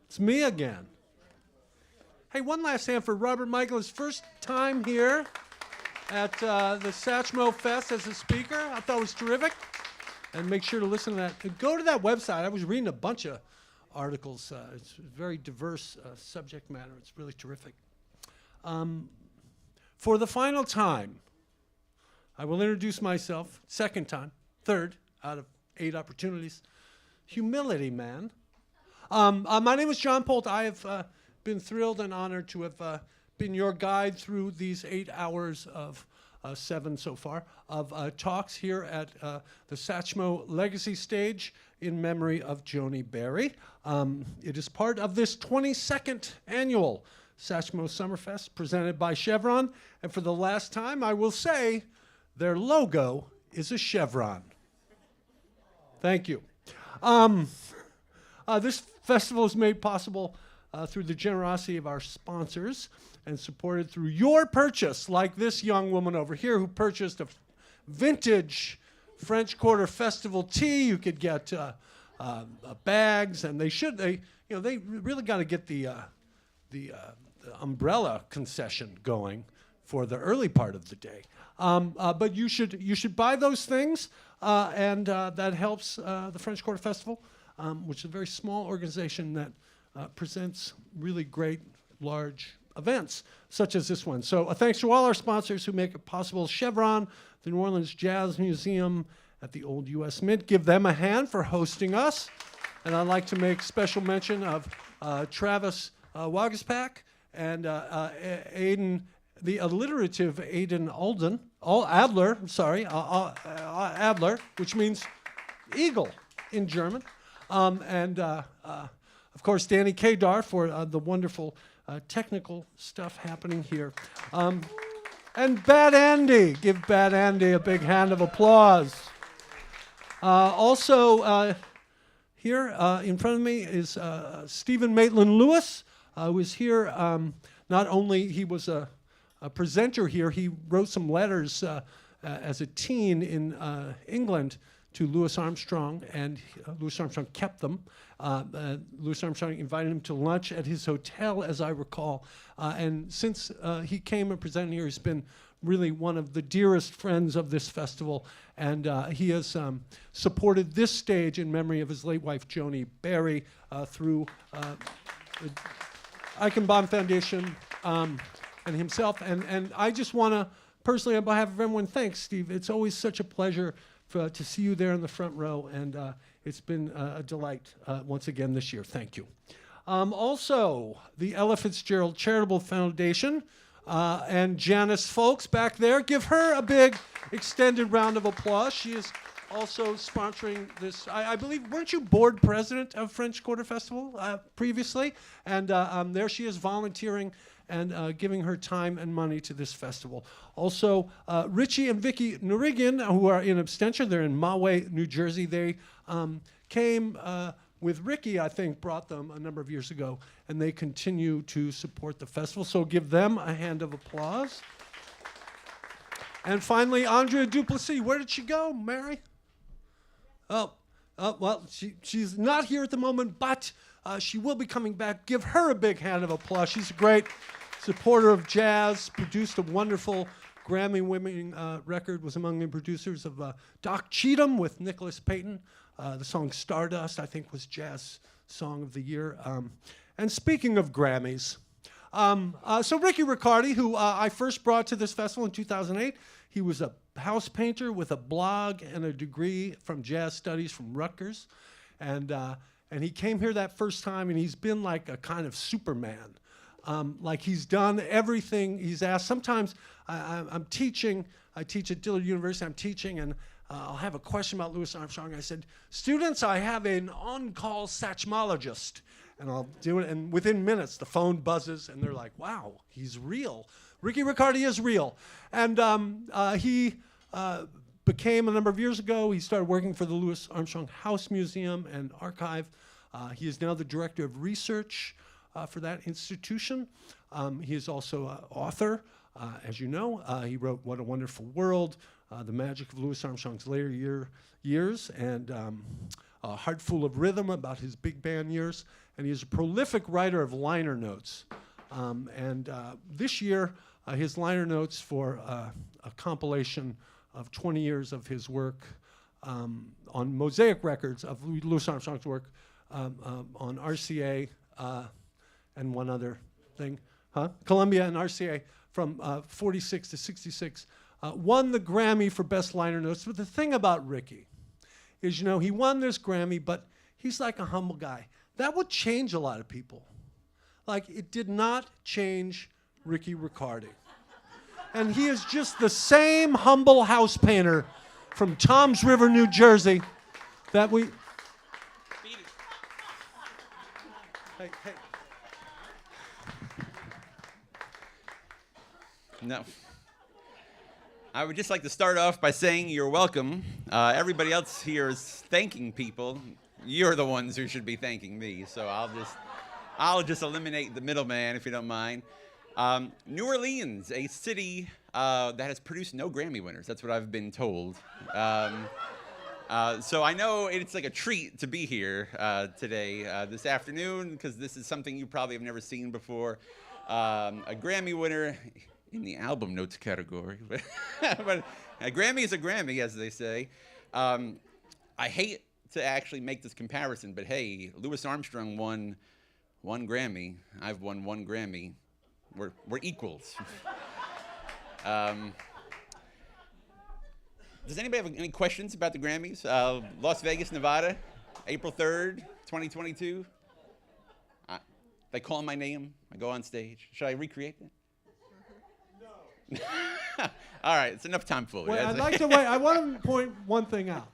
It's me again. Hey, one last hand for Robert Michael. His first time here at the Satchmo Fest as a speaker. I thought it was terrific. And make sure to listen to that. Go to that website. I was reading a bunch of articles. It's a very diverse subject matter. It's really terrific. For the final time, I will introduce myself. Second time. Third out of 8 opportunities. Humility, man. My name is John Polt. I have been thrilled and honored to have been your guide through these 8 hours of 7 so far of talks here at the Satchmo Legacy Stage in memory of Joni Berry. It is part of this 22nd annual Satchmo Summerfest presented by Chevron. And for the last time, I will say their logo is a chevron. Thank you. This festival is made possible through the generosity of our sponsors and supported through your purchase, like this young woman over here who purchased a vintage French Quarter Festival tee. You could get bags, and they really got to get the umbrella concession going for the early part of the day. But you should buy those things, and that helps the French Quarter Festival, which is a very small organization that presents really great, large events, such as this one. So thanks to all our sponsors who make it possible. Chevron, the New Orleans Jazz Museum at the Old U.S. Mint. Give them a hand for hosting us. And I'd like to make special mention of Travis Wagaspak and Aiden, the alliterative Aiden Adler, which means eagle in German. And of course, Danny Kadar for the wonderful technical stuff happening here. And Bad Andy. Give Bad Andy a big hand of applause. Also here in front of me is Stephen Maitland-Lewis, who is here. Not only he was a presenter here, he wrote some letters as a teen in England to Louis Armstrong, and Louis Armstrong kept them. Louis Armstrong invited him to lunch at his hotel, as I recall. And since he came and presented here, he's been really one of the dearest friends of this festival. And he has supported this stage in memory of his late wife, Joni Berry, through the Eichenbaum Foundation and himself. And I just want to, personally, on behalf of everyone, thanks, Steve. It's always such a pleasure to see you there in the front row, and it's been a delight once again this year. Thank you. Also, the Ella Fitzgerald Charitable Foundation and Janice Folks back there. Give her a big extended round of applause. She is also sponsoring this. I believe, weren't you board president of French Quarter Festival previously? And there she is volunteering and giving her time and money to this festival. Also, Richie and Vicky Nurigian, who are in absentia, they're in Mahwah, New Jersey. They came with Ricky, I think, brought them a number of years ago, and they continue to support the festival. So give them a hand of applause. And finally, Andrea Duplessis. Where did she go, Mary? Well, she's not here at the moment, but she will be coming back. Give her a big hand of applause. She's a great supporter of jazz, produced a wonderful Grammy-winning record, was among the producers of Doc Cheatham with Nicholas Payton. The song Stardust, I think, was Jazz Song of the Year. And speaking of Grammys, so Ricky Riccardi, who I first brought to this festival in 2008, he was a house painter with a blog and a degree from jazz studies from Rutgers. And he came here that first time, and he's been like a kind of Superman. Like he's done everything he's asked. Sometimes I'm teaching. I teach at Dillard University. I'm teaching, and I'll have a question about Louis Armstrong. I said, students, I have an on-call Satchmologist. And I'll do it, and within minutes, the phone buzzes, and they're like, wow, he's real. Ricky Riccardi is real. And he became, a number of years ago, he started working for the Louis Armstrong House Museum and Archive. He is now the director of research for that institution. He is also an author, as you know. He wrote What a Wonderful World, The Magic of Louis Armstrong's Later Years, and Heart Full of Rhythm about his big band years, and he's a prolific writer of liner notes. This year, his liner notes for a compilation of 20 years of his work on Mosaic Records of Louis Armstrong's work on RCA and one other thing, Columbia and RCA from 46 to 66, won the Grammy for Best Liner Notes. But the thing about Ricky is, he won this Grammy, but he's like a humble guy. That would change a lot of people. Like, it did not change Ricky Riccardi. And he is just the same humble house painter from Toms River, New Jersey, that we... Hey. No. I would just like to start off by saying you're welcome. Everybody else here is thanking people. You're the ones who should be thanking me, so I'll just eliminate the middleman, if you don't mind. New Orleans, a city that has produced no Grammy winners. That's what I've been told. So I know it's like a treat to be here today, this afternoon, because this is something you probably have never seen before. A Grammy winner in the album notes category. But a Grammy is a Grammy, as they say. I hate to actually make this comparison, but hey, Louis Armstrong won one Grammy. I've won one Grammy. We're equals. Does anybody have any questions about the Grammys? Las Vegas, Nevada, April 3rd, 2022. They call my name. I go on stage. Should I recreate that? No. All right, it's enough time for Wait, I want to point one thing out.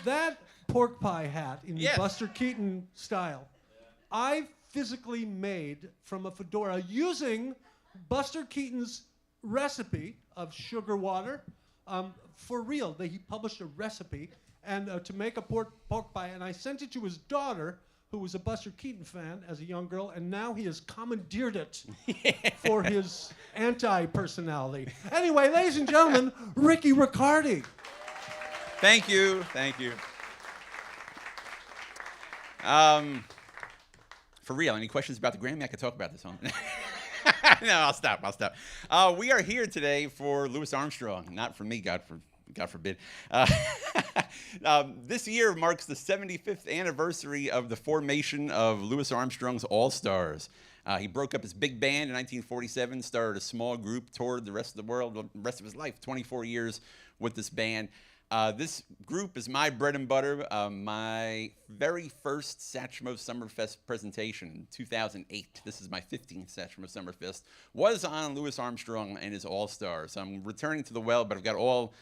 That pork pie hat in the Buster Keaton style, I physically made from a fedora using Buster Keaton's recipe of sugar water. For real, he published a recipe and to make a pork pie, and I sent it to his daughter, who was a Buster Keaton fan as a young girl, and now he has commandeered it for his anti-personality. Anyway, ladies and gentlemen, Ricky Riccardi. Thank you. For real, any questions about the Grammy? I could talk about this one. No, I'll stop. We are here today for Louis Armstrong, not for me, God forbid. This year marks the 75th anniversary of the formation of Louis Armstrong's All-Stars. He broke up his big band in 1947, started a small group, toured the rest of the world, the rest of his life, 24 years with this band. This group is my bread and butter. My very first Satchmo Summerfest presentation in 2008, this is my 15th Satchmo Summerfest, was on Louis Armstrong and his All-Stars. I'm returning to the well, but I've got all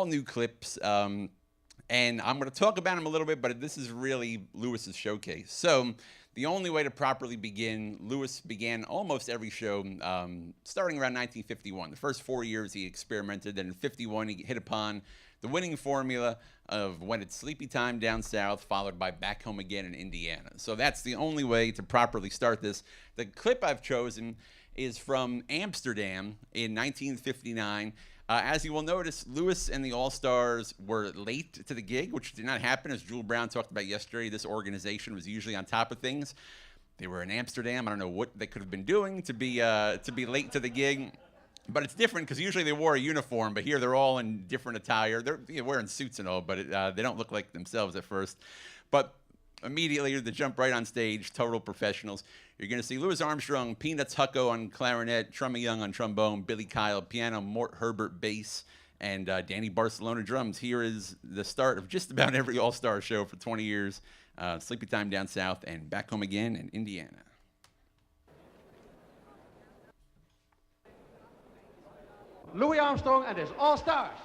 new clips. And I'm going to talk about him a little bit, but this is really Louis's showcase. So the only way to properly begin, Louis began almost every show starting around 1951. The first 4 years he experimented, then in 51 he hit upon the winning formula of When It's Sleepy Time Down South, followed by Back Home Again in Indiana. So that's the only way to properly start this. The clip I've chosen is from Amsterdam in 1959. As you will notice, Louis and the All-Stars were late to the gig, which did not happen. As Jewel Brown talked about yesterday, this organization was usually on top of things. They were in Amsterdam. I don't know what they could have been doing to be late to the gig. But it's different because usually they wore a uniform, but here they're all in different attire. They're wearing suits and all, but they don't look like themselves at first. But immediately they jump right on stage, total professionals. You're going to see Louis Armstrong, Peanuts Hucko on clarinet, Trummy Young on trombone, Billy Kyle piano, Mort Herbert bass, and Danny Barcelona drums. Here is the start of just about every All-Star show for 20 years, Sleepy Time Down South and Back Home Again in Indiana. Louis Armstrong and his All-Stars.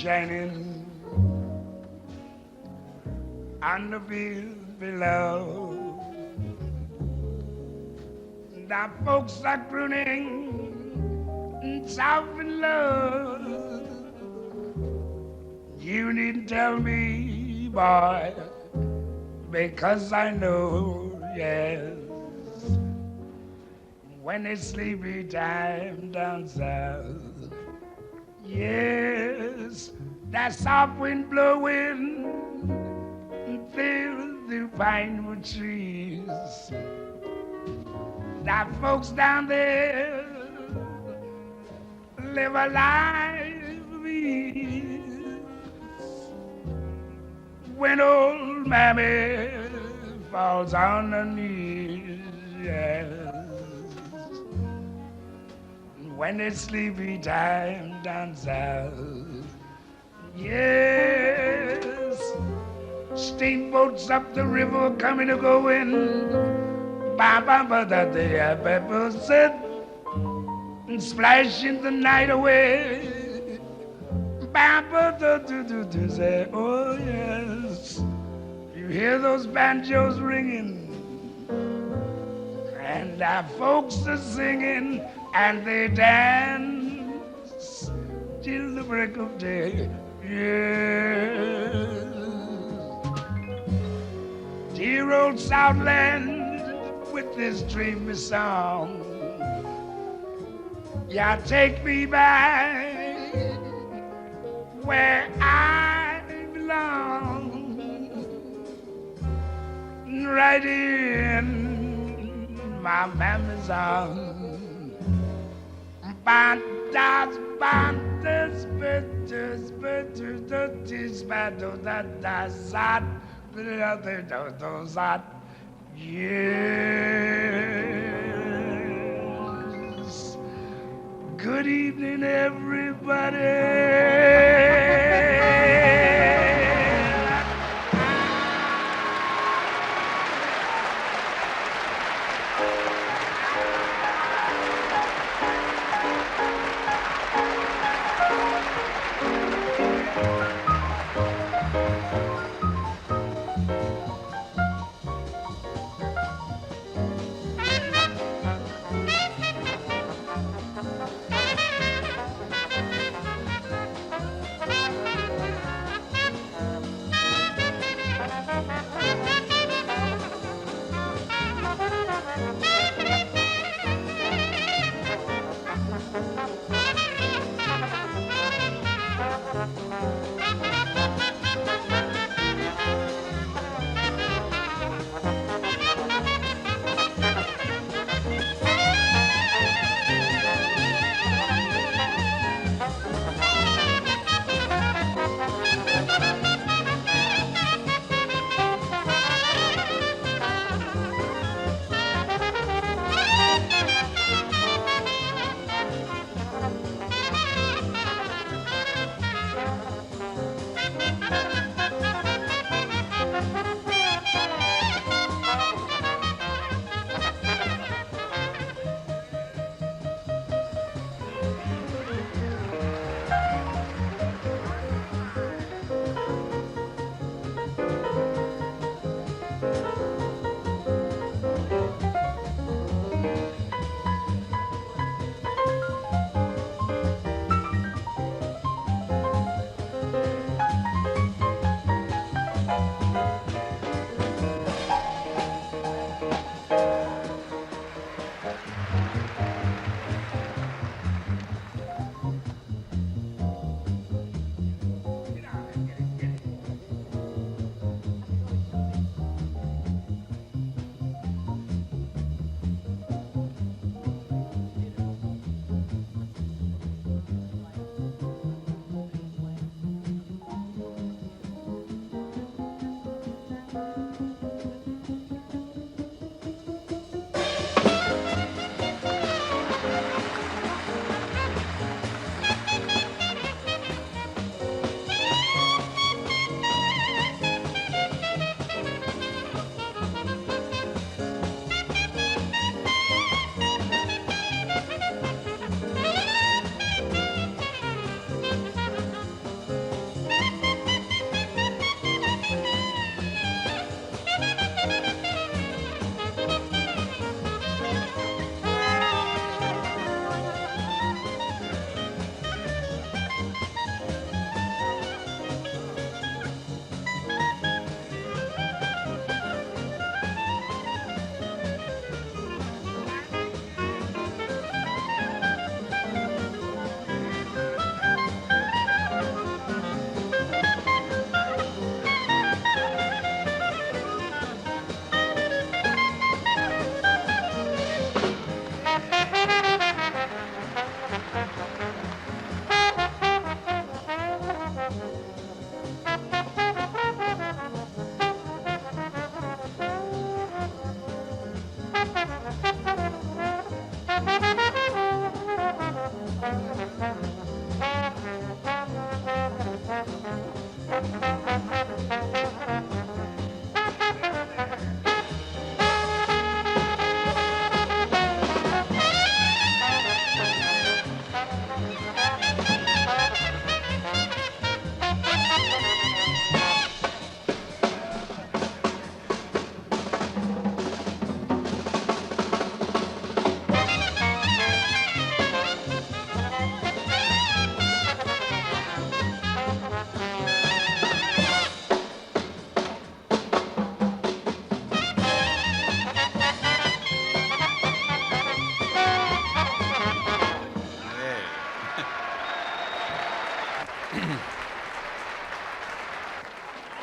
shining on the field below. The folks are crooning soft and low. You needn't tell me, boy, because I know, yes. When it's sleepy time down south, yes, that soft wind blowing through the pinewood trees. That folks down there live a life of ease. When old mammy falls on her knees, yes. When it's sleepy time down south, yes. Steamboats up the river coming or going, ba-ba-ba that they have ever said, and splashing the night away. Ba-ba-da-do-do-do say, oh yes, you hear those banjos ringing, and our folks are singing, and they dance till the break of day. Yes. Dear old Southland with this dreamy song, yeah, take me back where I belong, right in my memory's arms. Bandas, bandas, bandas, bandas, bandas, yes. Good evening, everybody.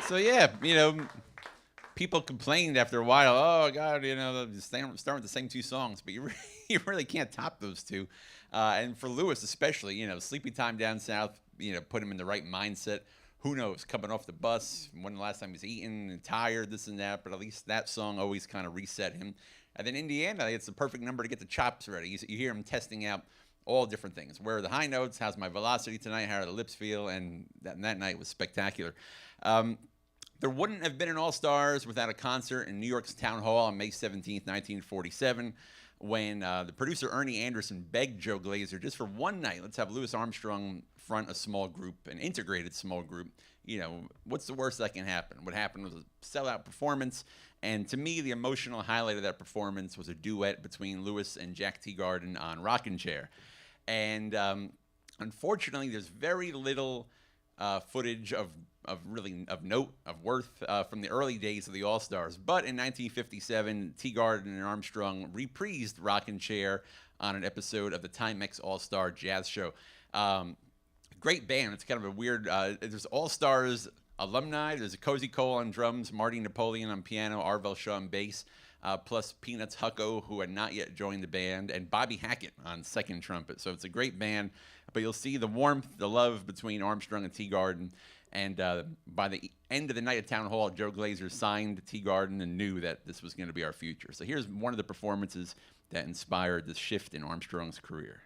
So yeah, people complained after a while. Oh God, starting with the same two songs, but you really can't top those two. And for Lewis especially, Sleepy Time Down South, put him in the right mindset. Who knows? Coming off the bus, when the last time he was eating and tired, this and that. But at least that song always kind of reset him. And then Indiana, it's the perfect number to get the chops ready. You hear him testing out all different things. Where are the high notes? How's my velocity tonight? How do the lips feel? And that night was spectacular. There wouldn't have been an All-Stars without a concert in New York's Town Hall on May 17th, 1947, when the producer Ernie Anderson begged Joe Glazer, just for one night, let's have Louis Armstrong front a small group, an integrated small group. What's the worst that can happen? What happened was a sellout performance, and to me, the emotional highlight of that performance was a duet between Louis and Jack Teagarden on Rockin' Chair. And unfortunately, there's very little footage of note, of worth from the early days of the All-Stars. But in 1957, Teagarden and Armstrong reprised Rockin' Chair on an episode of the Timex All-Star Jazz Show. Great band. It's kind of a weird, there's All-Stars alumni. There's a Cozy Cole on drums, Marty Napoleon on piano, Arvell Shaw on bass, plus Peanuts Hucko, who had not yet joined the band, and Bobby Hackett on second trumpet. So it's a great band, but you'll see the warmth, the love between Armstrong and Teagarden. And by the end of the night at Town Hall, Joe Glazer signed Teagarden and knew that this was going to be our future. So here's one of the performances that inspired this shift in Armstrong's career.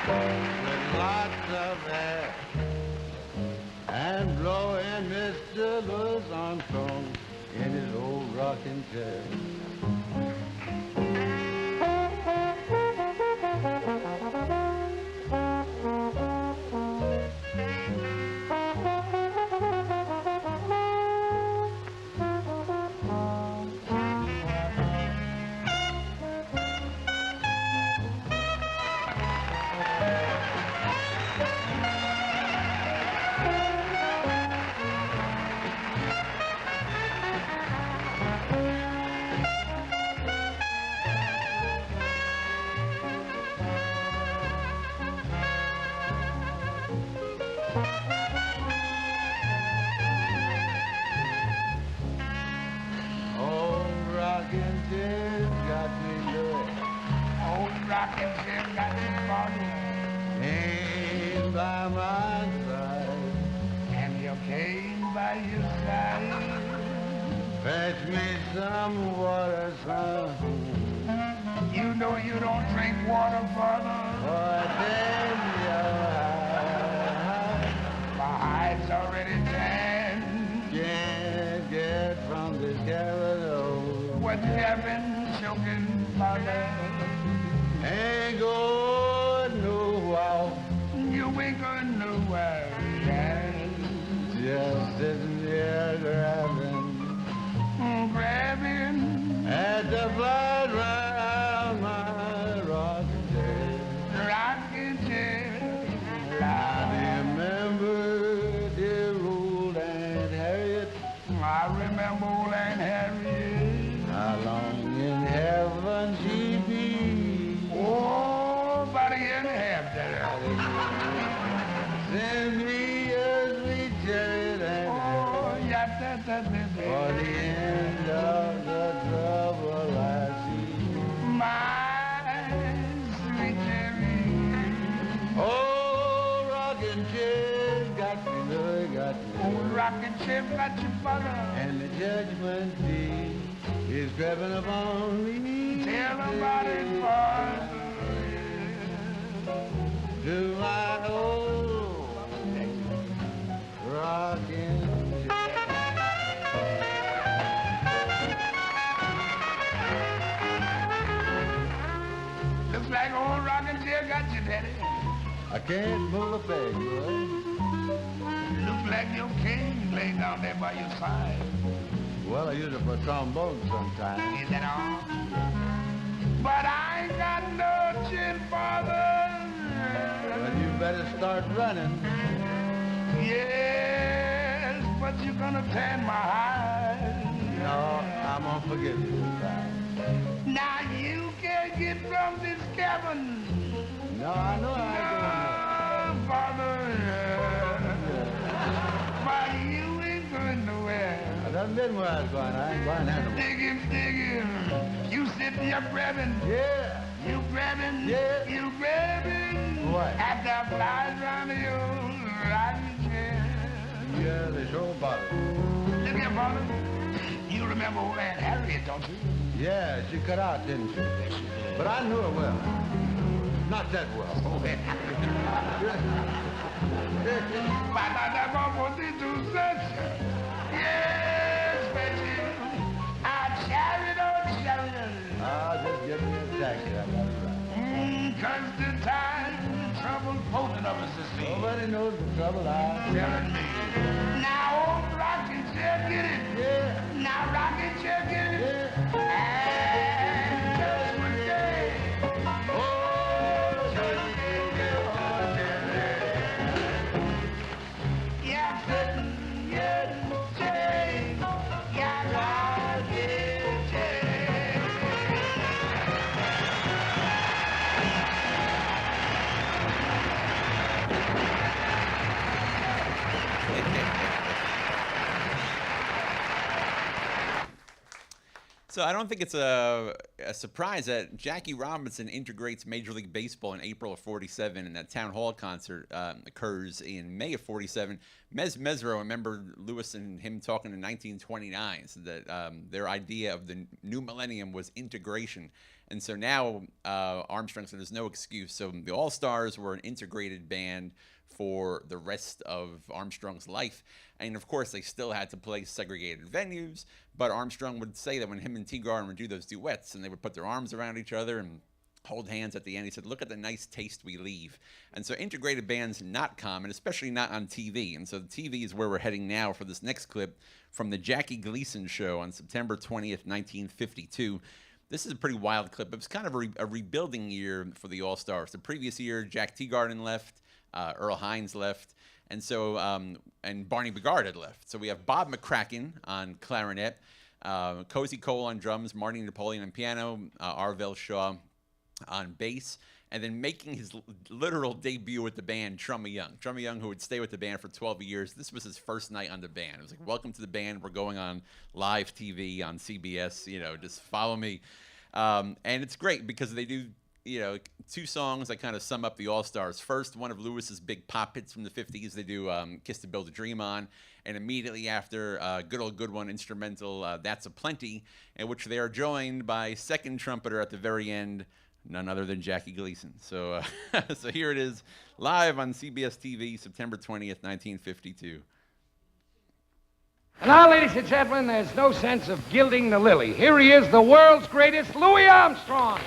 With lots of air and blowing Mr. Louis Armstrong in his old rocking chair. By my side, and you came by your side. Fetch me some water, son. You know you don't drink water, father. For then my hide's already tanned. Can't get from this gallows. What you have been choking, father? Ain't going nowhere. You ain't going nowhere, yeah. Just sitting there grabbing at the blood round my rocking chair. Rocking chair. I remember dear old Aunt Harriet. I remember old Aunt Harriet. How long in heaven she be? Oh, about a year and a half, Daddy. Send me a sweet chariot and for the end of the trouble I see. My sweet chariot. Oh, rocking chair got me, Louis got me. Oh, rocking chair got you, father. And the judgment day is grabbing upon me. Tell about it, boy. To my old rockin' looks like old rockin' chair got you, Daddy. I can't move a peg, boy. Looks like your cane laying down there by your side. Well, I use it for trombone sometimes. Is that all? But I ain't got no chin, father. Well, you better start running. Yes, but you're gonna tan my hide. No, I'm gonna forgive you this time. Now you can't get from this cabin. No, I know I No, Father. But you ain't going nowhere. I done been where I was going. I ain't going anywhere. Dig him. You sitting here grabbing. Yeah. You grabbing. Yeah. You grabbing. What? At the flies round your rocking chair. Yeah, they sure bother. Look here, Father. You remember old Aunt Harriet, don't you? Yeah, she cut out, didn't she? But I knew her well. Not that well. Oh, Aunt Harriet. Yes, Betty. I'll chariot, oh, chariot. Ah, just give me a taxi. I got it right. 'Cause the time, the trouble, both of us is me. Nobody knows the trouble I'm Telling me. Now, old rocking chair, get it. Yeah. Now, rocking chair, get it. Yeah. And just one day. Oh, just one day. Yeah, sitting, yeah, chair. Yeah, rocking chair. So I don't think it's a surprise that Jackie Robinson integrates Major League Baseball in April of '47, and that Town Hall concert occurs in May of '47. Mesro, I remember Lewis and him talking in 1929, so that their idea of the new millennium was integration. And so now Armstrong said there's no excuse. So the All-Stars were an integrated band for the rest of Armstrong's life. And of course, they still had to play segregated venues, but Armstrong would say that when him and Teagarden would do those duets and they would put their arms around each other and hold hands at the end, he said, look at the nice taste we leave. And so integrated bands, not common, especially not on TV. And so the TV is where we're heading now for this next clip from the Jackie Gleason show on September 20th, 1952. This is a pretty wild clip. It was kind of a rebuilding year for the All-Stars. The previous year, Jack Teagarden left, Earl Hines left, and so and Barney Bigard had left. So we have Bob McCracken on clarinet, Cozy Cole on drums, Marty Napoleon on piano, Arvell Shaw on bass, and then making his literal debut with the band, Trummy Young. Trummy Young, who would stay with the band for 12 years. This was his first night on the band. It was like, welcome to the band. We're going on live TV on CBS. You know, just follow me. And it's great because they do, you know, two songs that kind of sum up the All-Stars. First, one of Lewis's big pop hits from the 50s. They do Kiss to Build a Dream on. And immediately after, Good Old Good One instrumental, That's a Plenty, in which they are joined by second trumpeter at the very end, none other than Jackie Gleason. So, so here it is, live on CBS TV, September 20th, 1952. And now, ladies and gentlemen, there's no sense of gilding the lily. Here he is, the world's greatest Louis Armstrong.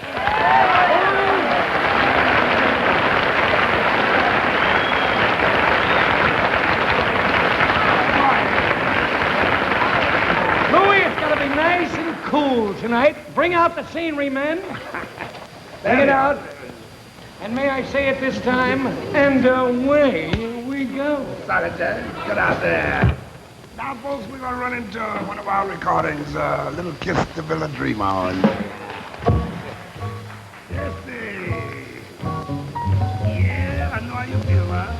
Louis, it's going to be nice and cool tonight. Bring out the scenery, men. Bring it out. And may I say it this time, and away we go. Sorry, Jack. Get out there. Now, folks, we're going to run into one of our recordings, Little Kiss to Build a Dream on. Yes, sir. Yeah, I know how you feel, man.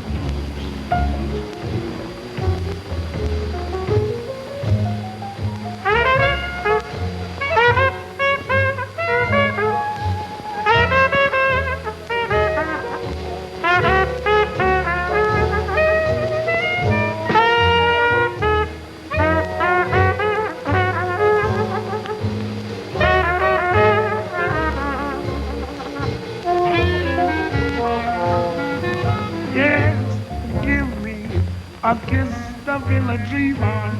A kiss to build a dream on,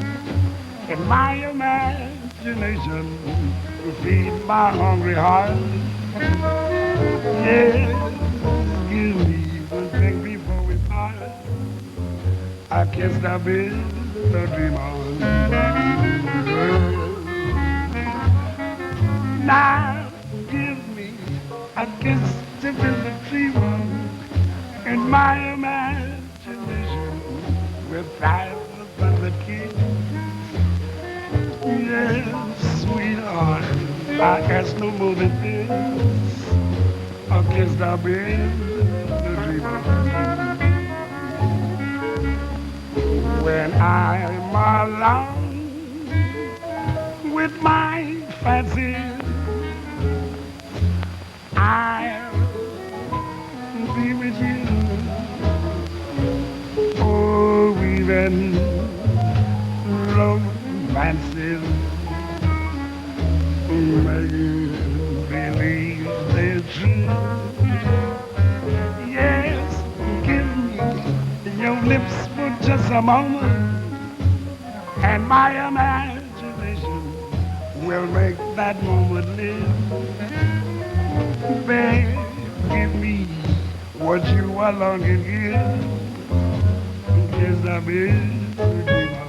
in my imagination to feed my hungry heart. Yes, give me one thing before we part. A kiss to build a dream on. Now give me a kiss to build a dream on, in my imagination. With 500 kids, yes, sweetheart, I ask no more than this. I guess I've been a dreamer. When I'm alone with my fancy, I'll be with you. Oh, we've been romances, making believe they're true. Yes, give me your lips for just a moment, and my imagination will make that moment live. Babe, give me what you are longing here. Yes, I've been a dreamer.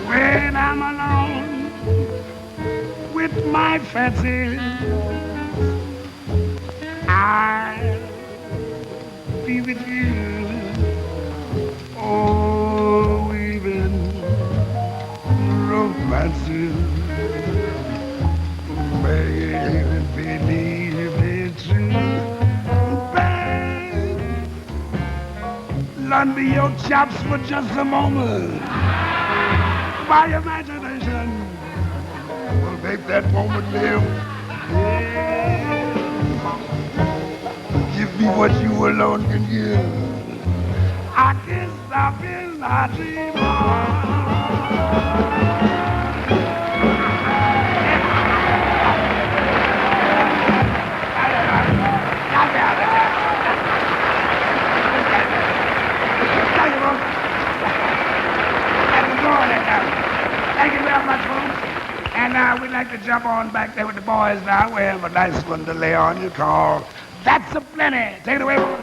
When I'm alone with my fancy, I'll be with you. Oh, we've been romancing, baby, believe it's true. Babe, lend me your chops for just a moment. My imagination will make that moment live. Yeah. Give me what you alone can give. I guess I've been a dreamer. Thank you very much, folks. And we'd like to jump on back there with the boys now. We have a nice one to lay on you called That's a Plenty. Take it away, boys.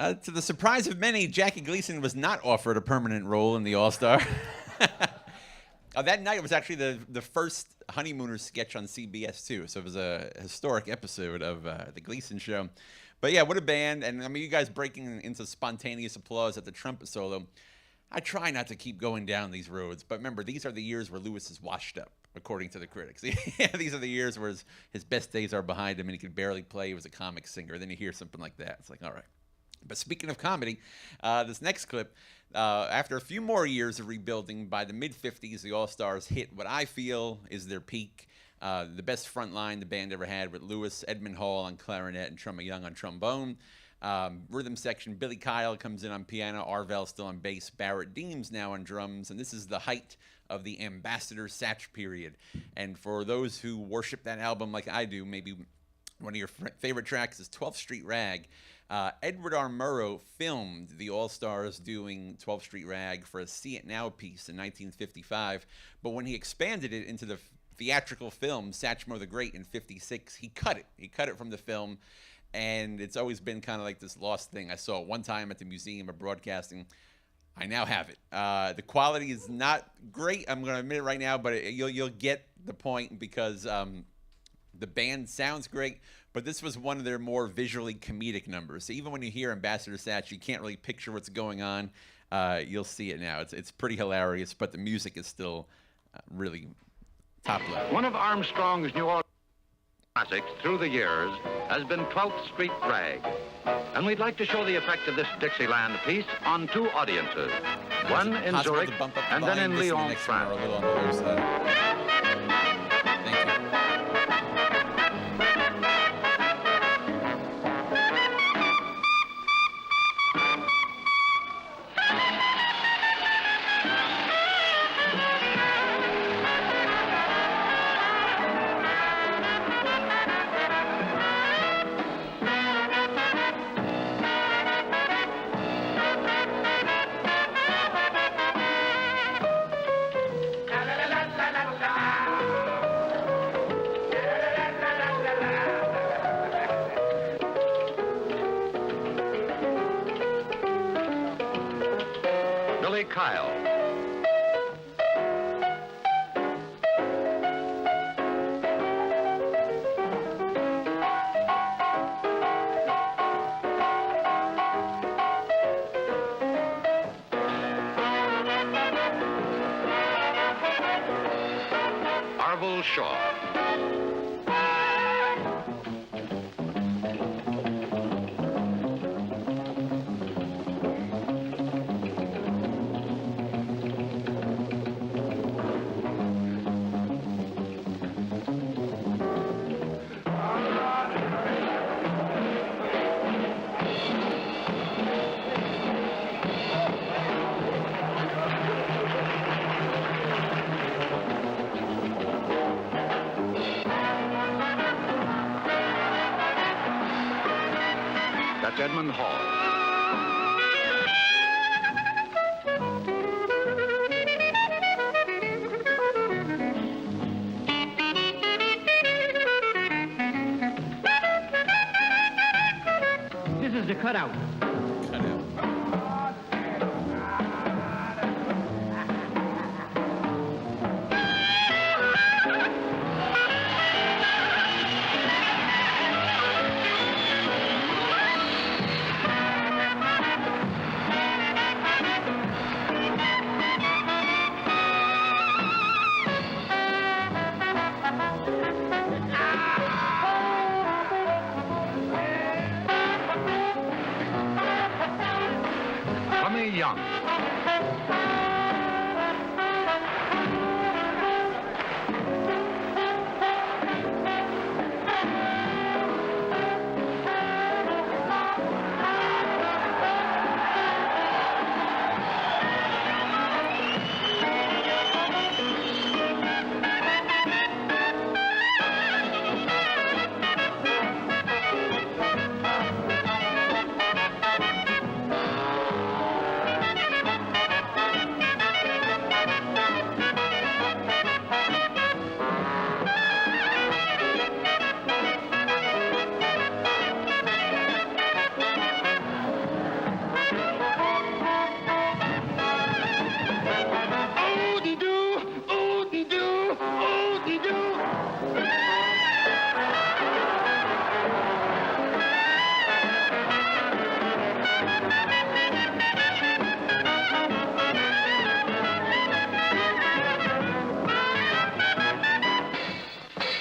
To the surprise of many, Jackie Gleason was not offered a permanent role in the All-Star. That night was actually the first Honeymooners sketch on CBS, too. So it was a historic episode of the Gleason Show. But yeah, what a band. And I mean, you guys breaking into spontaneous applause at the trumpet solo. I try not to keep going down these roads. But remember, these are the years where Lewis is washed up, according to the critics. These are the years where his best days are behind him and he could barely play. He was a comic singer. Then you hear something like that. It's like, all right. But speaking of comedy, this next clip, after a few more years of rebuilding, by the mid-'50s, the All-Stars hit what I feel is their peak. The best front line the band ever had, with Lewis, Edmond Hall on clarinet, and Trummy Young on trombone. Rhythm section, Billy Kyle comes in on piano, Arvell still on bass, Barrett Deems now on drums, and this is the height of the Ambassador Satch period. And for those who worship that album like I do, maybe one of your favorite tracks is 12th Street Rag. Edward R. Murrow filmed the All-Stars doing 12th Street Rag for a See It Now piece in 1955, but when he expanded it into the theatrical film Satchmo the Great in 56, he cut it. He cut it from the film, and it's always been kind of like this lost thing. I saw it one time at the Museum of Broadcasting. I now have it. The quality is not great, I'm going to admit it right now, but you'll get the point because the band sounds great, but this was one of their more visually comedic numbers. So even when you hear Ambassador Satch, you can't really picture what's going on. You'll see it now. It's pretty hilarious, but the music is still really top level. One of Armstrong's New Orleans classics through the years has been 12th Street Rag. And we'd like to show the effect of this Dixieland piece on two audiences. One in Zurich and then in Lyon, France. Billy Kyle. Arvell Shaw. That's Edmond Hall. This is the cutout.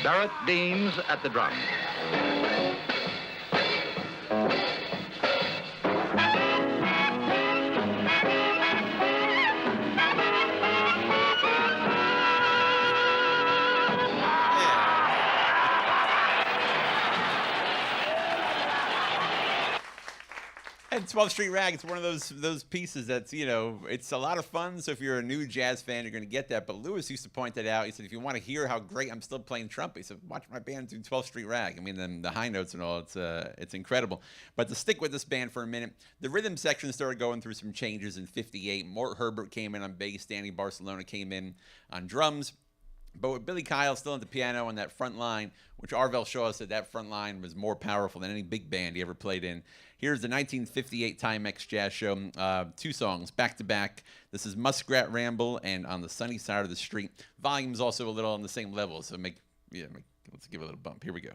Barrett Deans at the drums. And 12th Street Rag, it's one of those pieces that's, it's a lot of fun. So if you're a new jazz fan, you're going to get that. But Lewis used to point that out. He said, if you want to hear how great I'm still playing trumpet, he said, watch my band do 12th Street Rag. I mean, the high notes and all, it's incredible. But to stick with this band for a minute, the rhythm section started going through some changes in '58. Mort Herbert came in on bass. Danny Barcelona came in on drums. But with Billy Kyle still on the piano on that front line, which Arvell Shaw said that front line was more powerful than any big band he ever played in. Here's the 1958 Timex Jazz Show. 2 songs back to back. This is Muskrat Ramble and On the Sunny Side of the Street. Volume's also a little on the same level, so let's give it a little bump. Here we go.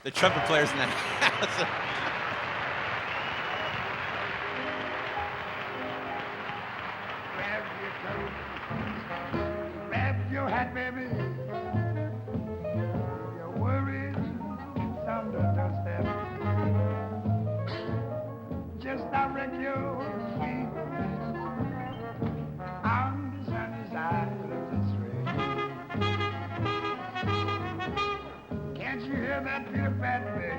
The trumpet player's in the house. Grab your coat, grab your hat, baby. Your worries on the doorstep. Just direct your feet on the sunny side of the street. Can't you hear that Peter Pan, baby?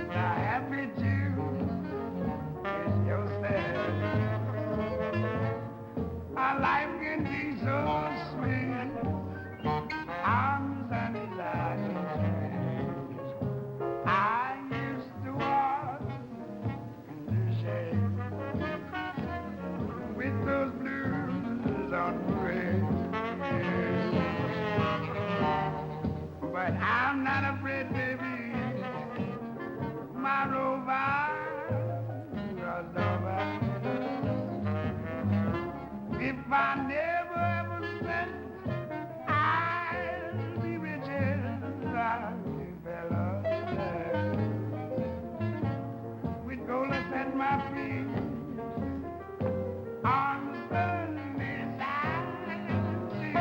Now happy June is your step. Our life can be so sweet on the sunny side of the street. I used to walk in the shade with those blues on parade. But I'm not afraid, baby. My rover crossed over. If I never ever spend, I'll be richer than you fellas. With gold at my feet on the sunny side of the sea.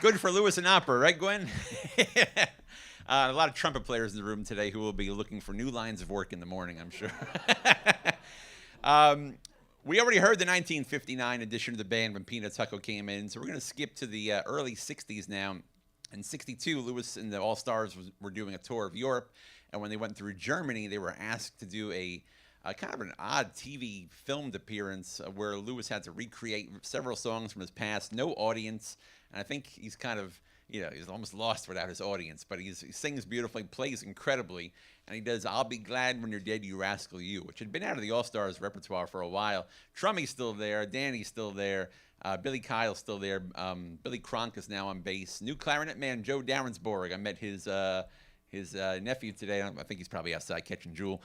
Good for Lewis and Opera, right, Gwen? A lot of trumpet players in the room today who will be looking for new lines of work in the morning, I'm sure. We already heard the 1959 edition of the band when Pino Tucco came in, so we're going to skip to the early 60s now. In 62, Lewis and the All-Stars were doing a tour of Europe, and when they went through Germany, they were asked to do a kind of an odd TV filmed appearance where Lewis had to recreate several songs from his past, no audience, and I think he's kind of, he's almost lost without his audience, but he sings beautifully, plays incredibly, and he does I'll Be Glad When You're Dead, You Rascal You, which had been out of the All-Stars repertoire for a while. Trummy's still there, Danny's still there, Billy Kyle's still there, Billy Cronk is now on bass. New clarinet man Joe Darensborg, I met his nephew today. I think he's probably outside catching Jewel.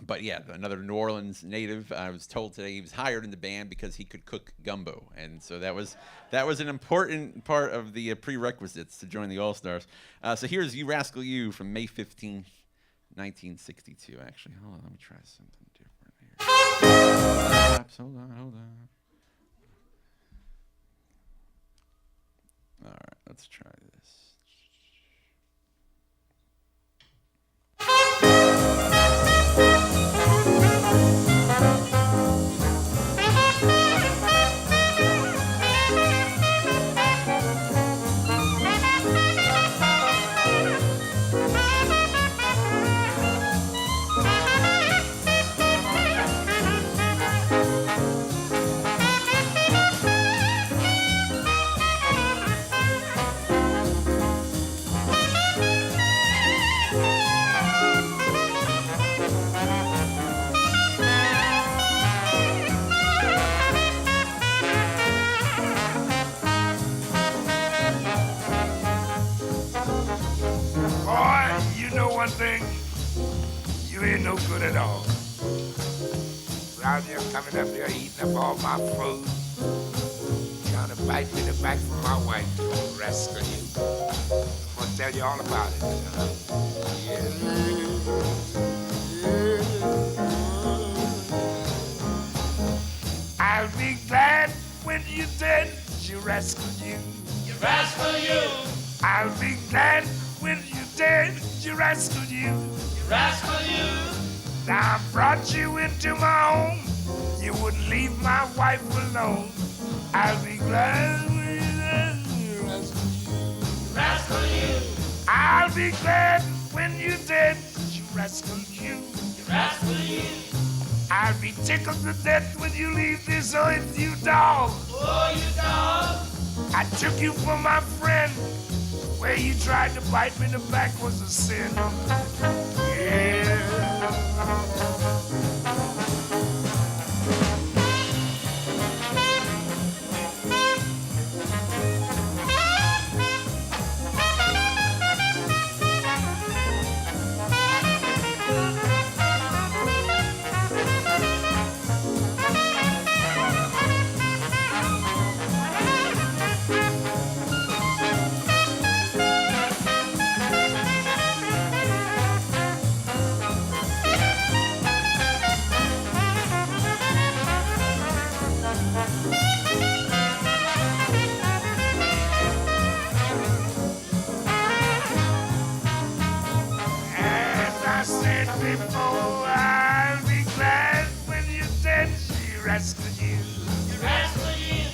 But yeah, another New Orleans native. I was told today he was hired in the band because he could cook gumbo, and so that was an important part of the prerequisites to join the All-Stars. So here's You Rascal You from May 15th, 1962. Actually, hold on, let me try something different here. Perhaps, hold on. All right, let's try this. One thing, you ain't no good at all. Around here coming up here eating up all my food, trying to bite me in the back from my wife, rascal you. I'm gonna tell you all about it. I'll be glad when you're dead, you rascal you. You rascal you. I'll be glad when you're dead, you rascal you. You rascal you. Now I brought you into my home. You wouldn't leave my wife alone. I'll be glad when you're dead, you rascal you. You rascal you. I'll be glad when you're dead, you rascal you. You rascal you. I'll be tickled to death when you leave this earth, you dog. Oh, you dog. I took you for my friend. Where you tried to bite me in the back was a sin. Yeah. Before I'll be glad when you're dead, you rascal you. You rascal you.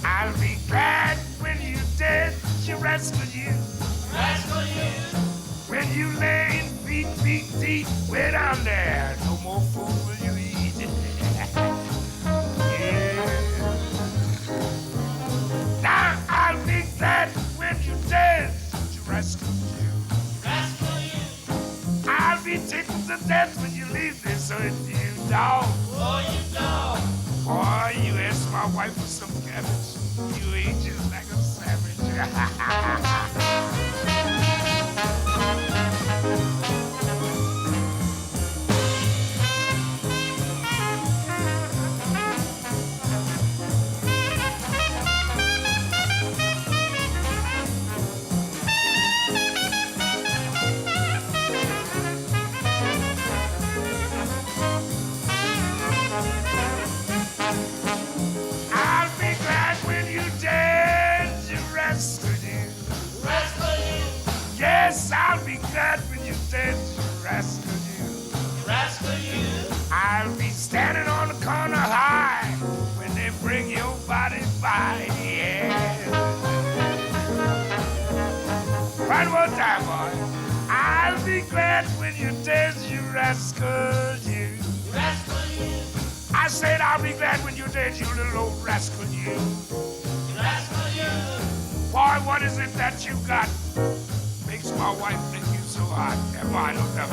I'll be glad when you're dead, you rascal you. Rascal you. When you lay in feet deep, way down there, no more food will you eat. Yeah. Now I'll be glad when you're dead, you rascal you. Rascal you. I'll be tickled to death when you leave this earth, you dog. Oh, you dog. Boy, you asked my wife for some cabbage. You ate just like a savage. I'll be glad when you're dead, you rascal. I'll be glad when you dance, you rascal you. Rascal you. I'll be standing on the corner high when they bring your body by, yeah. One more time, boy. I'll be glad when you dance, you rascal you. Rascal you. I said I'll be glad when you dance, you little old rascal you. Rascal you. Boy, what is it that you got? Makes my wife think you so hot. Never mind, don't know.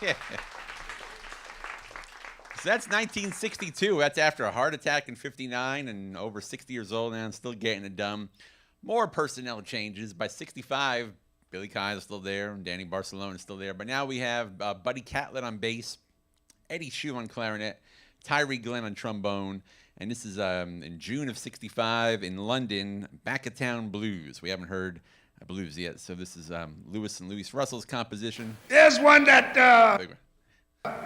Yeah. So that's 1962. That's after a heart attack in 59 and over 60 years old now and still getting it done. More personnel changes. By 65, Billy Kyle's still there and Danny Barcelona is still there. But now we have Buddy Catlett on bass, Eddie Shue on clarinet, Tyree Glenn on trombone. And this is in June of 65 in London, Back of Town Blues. We haven't heard blues yet, so this is Lewis and Louis Russell's composition. There's one that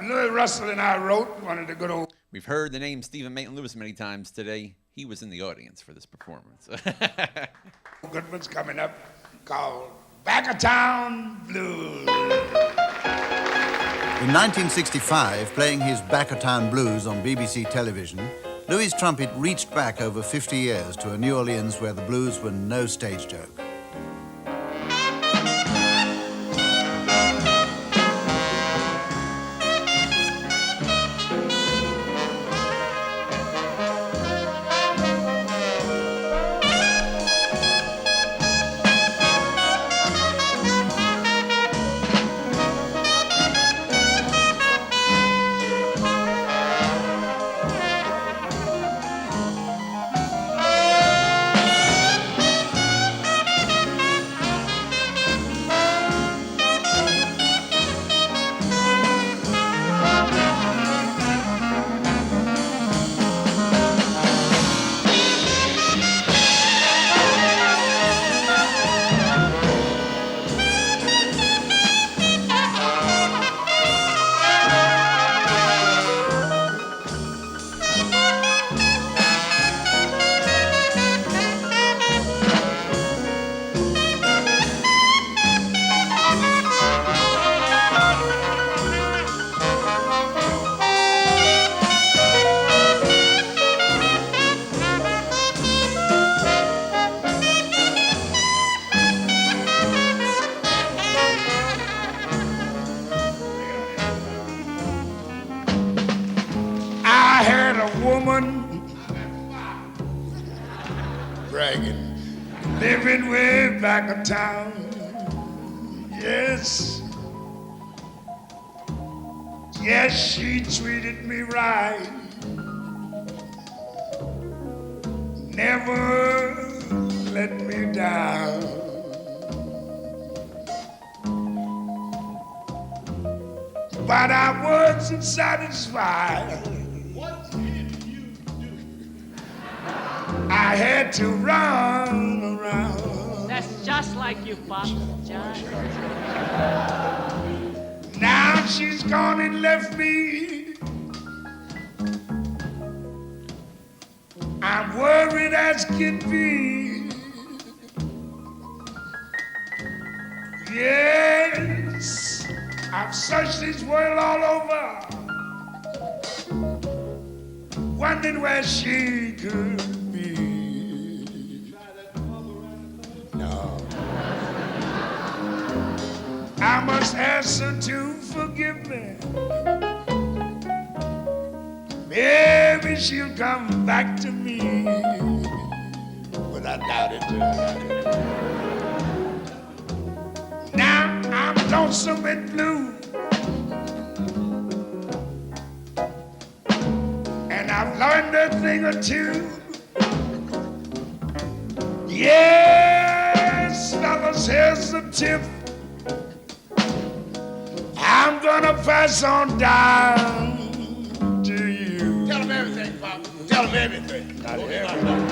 Louis Russell and I wrote, one of the good old... We've heard the name Stephen Maitland Lewis many times today. He was in the audience for this performance. good one's coming up called Back of Town Blues. In 1965, playing his Back of Town Blues on BBC television, Louis' trumpet reached back over 50 years to a New Orleans where the blues were no stage joke. Bragging, living way back of town, yes. Yes, she treated me right. Never let me down. But I wasn't satisfied. What did you do? I had to run around. That's just like you, Pop. John. Now she's gone and left me. I'm worried as can be. Yes, I've searched this world all over, wondering where she could be. No. I must ask her to forgive me. Maybe maybe she'll come back to me. But I doubt it. Now I'm lonesome and blue, and I've learned a thing or two. Yes, fellas, here's the tip. I'm gonna pass on down to you. Tell him everything, Pop. Tell him everything. Not everything.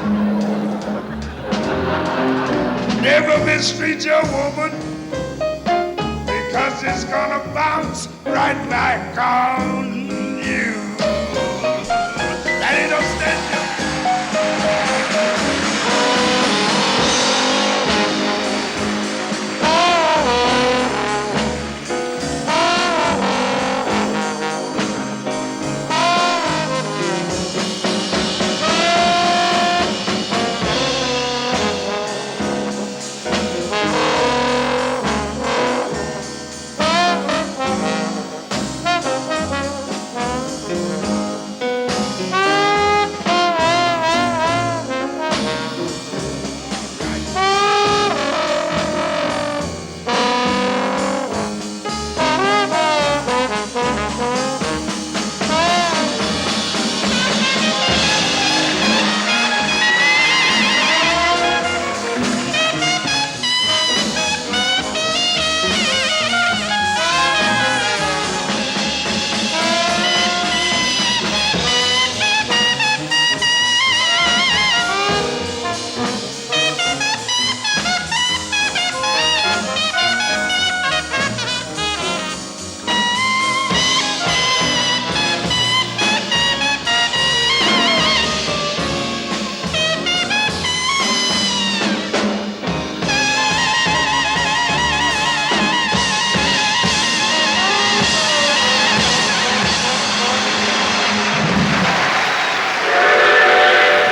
Never mistreat your woman, because it's gonna bounce right back on you. That ain't no stand.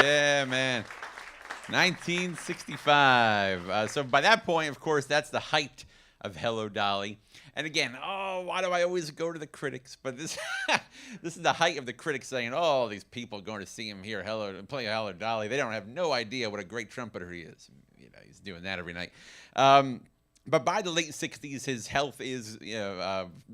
Yeah, man. 1965. So by that point, of course, that's the height of Hello Dolly. And again, oh, why do I always go to the critics? But this this is the height of the critics saying, oh, these people going to see him here, play Hello Dolly. They don't have no idea what a great trumpeter he is. You know, he's doing that every night. But by the late 60s, his health is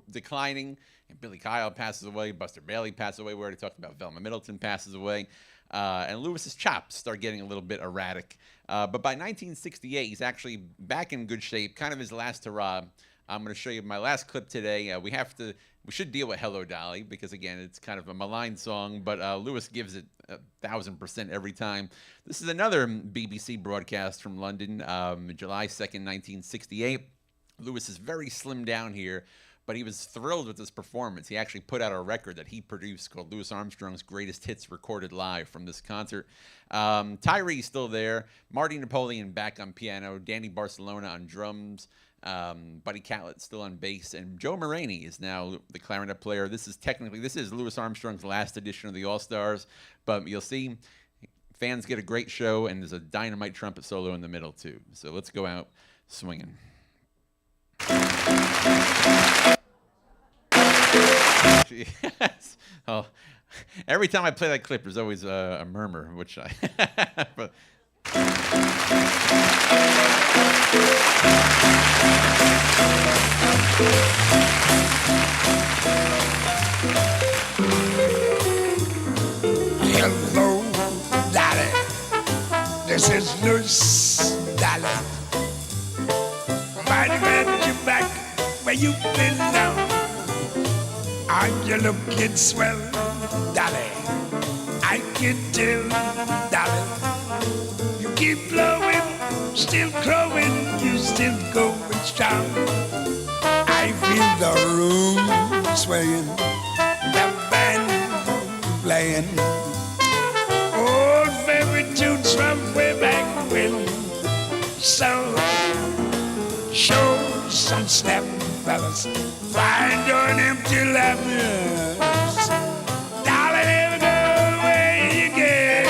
declining. And Billy Kyle passes away. Buster Bailey passes away. We already talked about Velma Middleton passes away. And Lewis's chops start getting a little bit erratic. But by 1968, he's actually back in good shape, kind of his last hurrah. I'm going to show you my last clip today. We should deal with Hello Dolly because, again, it's kind of a maligned song, but Lewis gives it 1,000% every time. This is another BBC broadcast from London, July 2nd, 1968. Lewis is very slimmed down here, but he was thrilled with this performance. He actually put out a record that he produced called Louis Armstrong's Greatest Hits Recorded Live from this concert. Tyree's still there. Marty Napoleon back on piano. Danny Barcelona on drums. Buddy Catlett's still on bass. And Joe Muraney is now the clarinet player. This is Louis Armstrong's last edition of the All-Stars. But you'll see fans get a great show, and there's a dynamite trumpet solo in the middle, too. So let's go out swinging. Yes. Oh, every time I play that clip, there's always a murmur, which I. But. Hello, Dolly. This is Louis Dolly. Mighty glad you're back where you've been now. Are you looking swell, Dolly? I can tell, Dolly. You keep blowing, still growing, you still going strong. I feel the room swaying, the band playing. Old favorite tunes from way back when. So show some snap, fellas. Find an empty lapis. Darling, never go away again.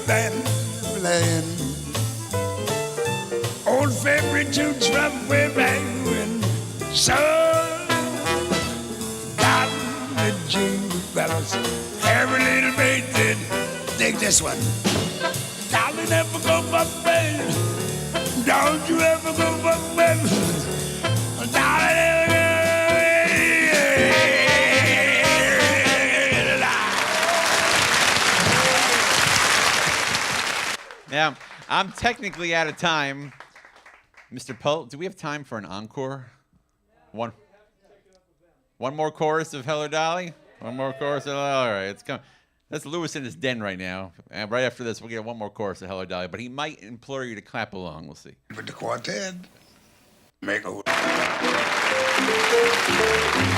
band playing old favorite tunes from way back when. So, down the jukebox, every little bit did. Dig this one. Darling, never go for bed. Don't you ever go for bed. Darling, Now, I'm technically out of time. Mr. Pult, do we have time for an encore? One more chorus of Hello Dolly? One more chorus of all right, it's coming. That's Lewis in his den right now. And right after this, we'll get one more chorus of Hello Dolly, but he might implore you to clap along. We'll see. with the quartet, make a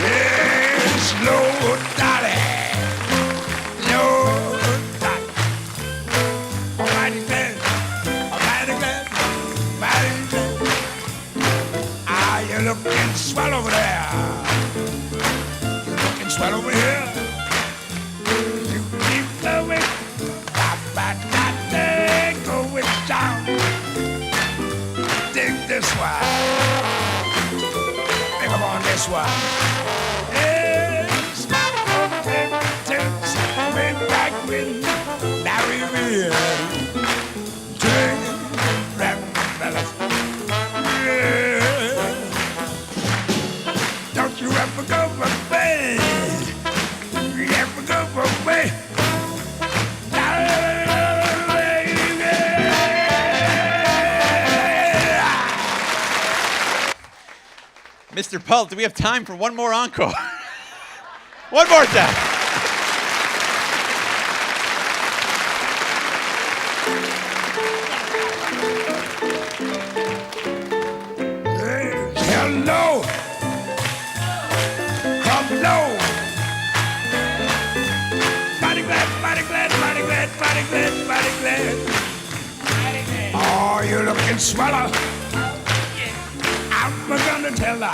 yes, Lord Dolly, Lord Dolly. Almighty glad, almighty glad, almighty glad. Ah, you looking swell over there. You looking swell over here. You keep going, going down. Dig this one. Think about this one. It's my own favorite tunes. Way back when. Now we're here. Dig rap fellas. Yeah. Don't you ever go away. You ever go away. Mr. Pult, do we have time for one more encore? One more time. Hello. Come low. Body glad, body glad, body glad, body glad, body glad. Oh, you're looking sweller. I'm gonna tell her.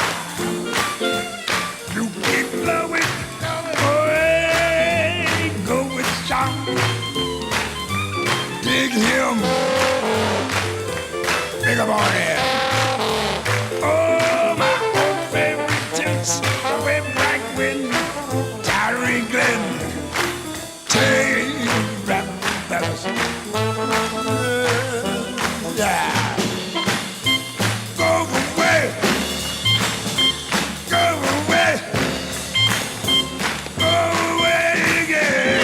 You keep blowing, away, go with John. Dig him, big up on here. Oh, my old favorite tunes, way back when. Tyree Glenn, take rap fellas. Yeah. Go away. Go away. Go away again.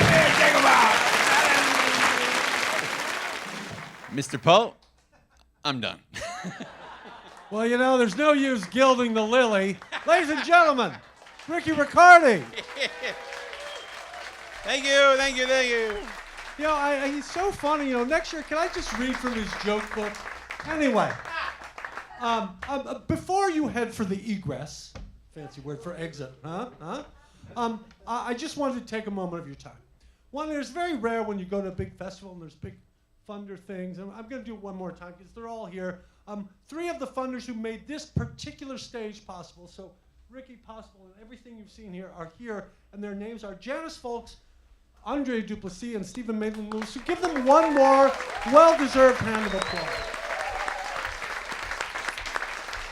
Hey, take 'em out. Mr. Pult, I'm done. Well, you know, there's no use gilding the lily. Ladies and gentlemen, Ricky Riccardi. Thank you, thank you, thank you. You know, he's so funny. You know, next year, can I just read from his joke book? Anyway, before you head for the egress, fancy word for exit, I just wanted to take a moment of your time. One, it's very rare when you go to a big festival and there's big funder things, and I'm going to do it one more time because they're all here. Three of the funders who made this particular stage possible, so Ricky Possible and everything you've seen here are here, and their names are Janice Folks, Andre Duplessis, and Stephen Maitland-Lewis. So give them one more well-deserved hand of applause.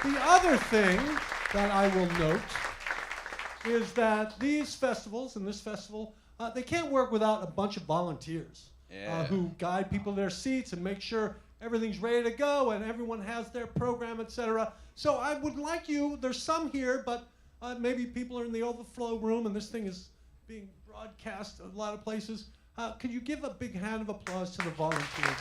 The other thing that I will note is that these festivals and this festival, they can't work without a bunch of volunteers who guide people to their seats and make sure everything's ready to go and everyone has their program, etc. So I would like you, there's some here, but maybe people are in the overflow room and this thing is being broadcast a lot of places. Could you give a big hand of applause to the volunteers?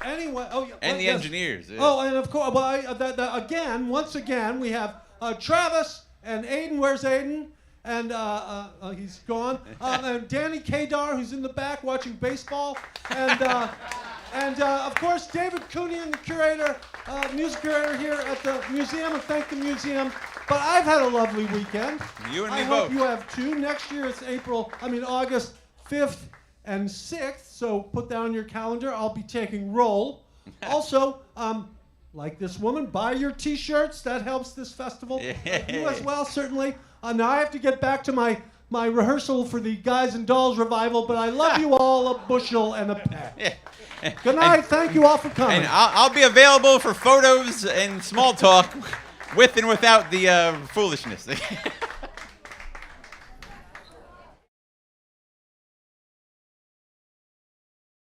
Anyway, And the engineers. Yeah. Oh, and of course, well, once again, we have Travis and Aiden. Where's Aiden? And he's gone. And Danny Kadar, who's in the back watching baseball. And of course, David Kunian, the curator, music curator here at the museum, and thank the museum. But I've had a lovely weekend. You and me I both. hope you have too. Next year it's August 5th and 6th, so put down your calendar. I'll be taking roll. Also, like this woman, buy your T-shirts. That helps this festival. You as well, certainly. Now I have to get back to my rehearsal for the Guys and Dolls revival, but I love you all a bushel and a peck. Good night. Thank you all for coming. And I'll be available for photos and small talk with and without the foolishness.